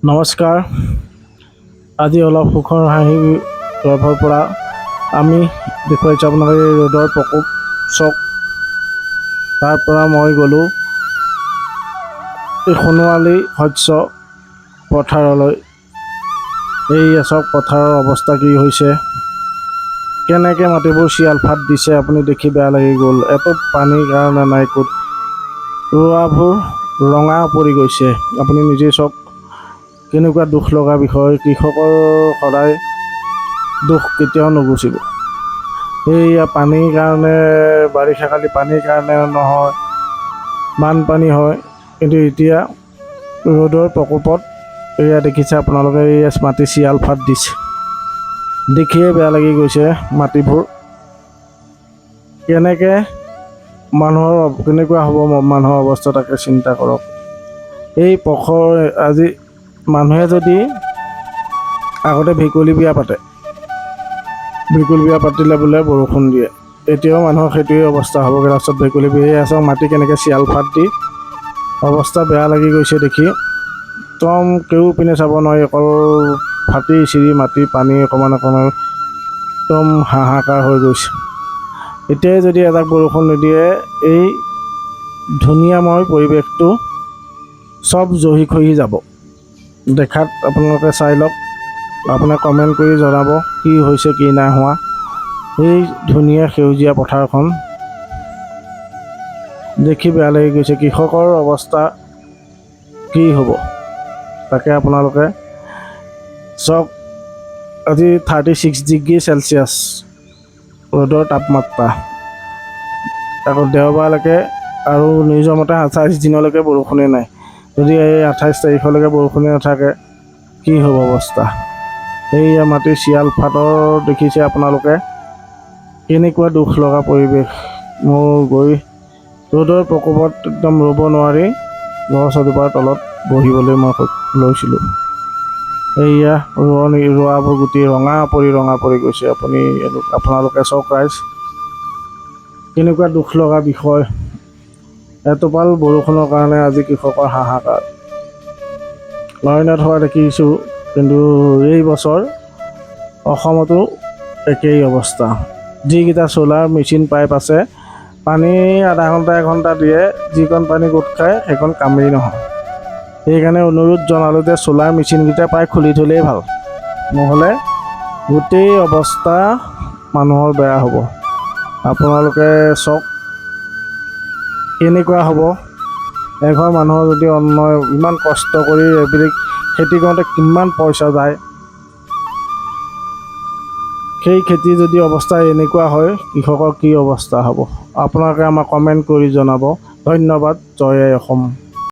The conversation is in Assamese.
নমস্কাৰ। আজি অলপ সুখৰ হাঁহি গৰ্ভৰ পৰা আমি দেখুৱাইছোঁ আপোনালোকে এই ৰ'দৰ প্ৰকোপ চাওক। তাৰ পৰা মই গ'লোঁ এই সোণোৱালী শস্য পথাৰলৈ। এই চাওক পথাৰৰ অৱস্থা কি হৈছে, কেনেকৈ মাটিবোৰ চিয়াল ফাট দিছে, আপুনি দেখি বেয়া লাগি গ'ল। এটুপ পানীৰ কাৰণে নাই ক'ত, ৰোৱাবোৰ ৰঙা পৰি গৈছে। আপুনি নিজেই চাওক কেনেকুৱা দুখ লগা বিষয়। কৃষকৰ সদায় দুখ কেতিয়াও নুগুচিব। এইয়া পানীৰ কাৰণে, বাৰিষা কালি পানীৰ কাৰণে নহয়, বানপানী হয়, কিন্তু এতিয়া ৰ'দৰ প্ৰকোপত এয়া দেখিছে আপোনালোকে, এই মাটি চিয়াল ফাট দিছে। দেখিয়ে বেয়া লাগি গৈছে মাটিবোৰ। কেনেকুৱা হ'ব মানুহৰ অৱস্থা, তাকে চিন্তা কৰক। এই আজি মানুহে যদি আগতে ভেকুলী বিয়া পাতে, ভেকুলী বিয়া পাতিলে বোলে বৰষুণ দিয়ে, এতিয়াও মানুহৰ সেইটোৱে অৱস্থা হ'বগৈ। লাষ্টত ভেকুলী বিয়া চাওক মাটি কেনেকৈ চিয়াল ফাট দি অৱস্থা বেয়া লাগি গৈছে দেখি। একদম কেউপিনে চাব নোৱাৰি, অকল ফাটি চিৰি মাটি পানী অকণমান একদম হাহাকাৰ হৈ গৈছে। এতিয়াই যদি এজাক বৰষুণ নিদিয়ে, এই ধুনীয়াময় পৰিৱেশটো চব জহি খহি যাব। দেখাত আপোনালোকে চাই লওক, আপোনাক কমেণ্ট কৰি জনাব কি হৈছে কি নাই হোৱা। এই ধুনীয়া সেউজীয়া পথাৰখন দেখি বেয়া লাগি গৈছে। কৃষকৰ অৱস্থা কি হ'ব তাকে আপোনালোকে চাওক। আজি 36 ডিগ্ৰী চেলচিয়াছ ৰ'দৰ তাপমাত্ৰা। আকৌ দেওবাৰলৈকে আৰু নিজৰ মতে 28 দিনলৈকে বৰষুণেই নাই। যদি এই 28 তাৰিখলৈকে বৰষুণে নাথাকে কি হ'ব অৱস্থা। এইয়া মাটিৰ চিয়াল ফাটৰ দেখিছে আপোনালোকে, কেনেকুৱা দুখ লগা পৰিৱেশ। মোৰ গৈ ৰ'দৰ প্ৰকোপত একদম ৰ'ব নোৱাৰি গছ এজোপাৰ তলত বহিবলৈ মই লৈছিলোঁ। এইয়া ৰোৱাবোৰ গোটেই ৰঙা পৰি গৈছে। আপোনালোকে চাওক ৰাইজ, কেনেকুৱা দুখ লগা বিষয়। এটোপাল বৰষুণৰ কাৰণে আজি কৃষকৰ হাহাকাৰ। অৰণ্যত হোৱা দেখিছোঁ, কিন্তু এই বছৰ অসমতো একেই অৱস্থা। যিকেইটা চ'লাৰ মেচিন পাইপ আছে, পানী আধা ঘণ্টা এঘণ্টা দিয়ে, যিকণ পানী গোট খায় সেইকণ কামেই নহয়। সেইকাৰণে অনুৰোধ জনালোঁ যে চ'লাৰ মেচিনকেইটা প্ৰায় খুলি থ'লেই ভাল, নহ'লে গোটেই অৱস্থা মানুহৰ বেয়া হ'ব। আপোনালোকে চাওক কেনেকুৱা হ'ব। এঘৰ মানুহৰ যদি ইমান কষ্ট কৰি এইবিলাক খেতি কৰোঁতে কিমান পইচা যায়, সেই খেতি যদি অৱস্থা এনেকুৱা হয়, কৃষকৰ কি অৱস্থা হ'ব। আপোনালোকে আমাক কমেণ্ট কৰি জনাব। ধন্যবাদ। জয় আই অসম।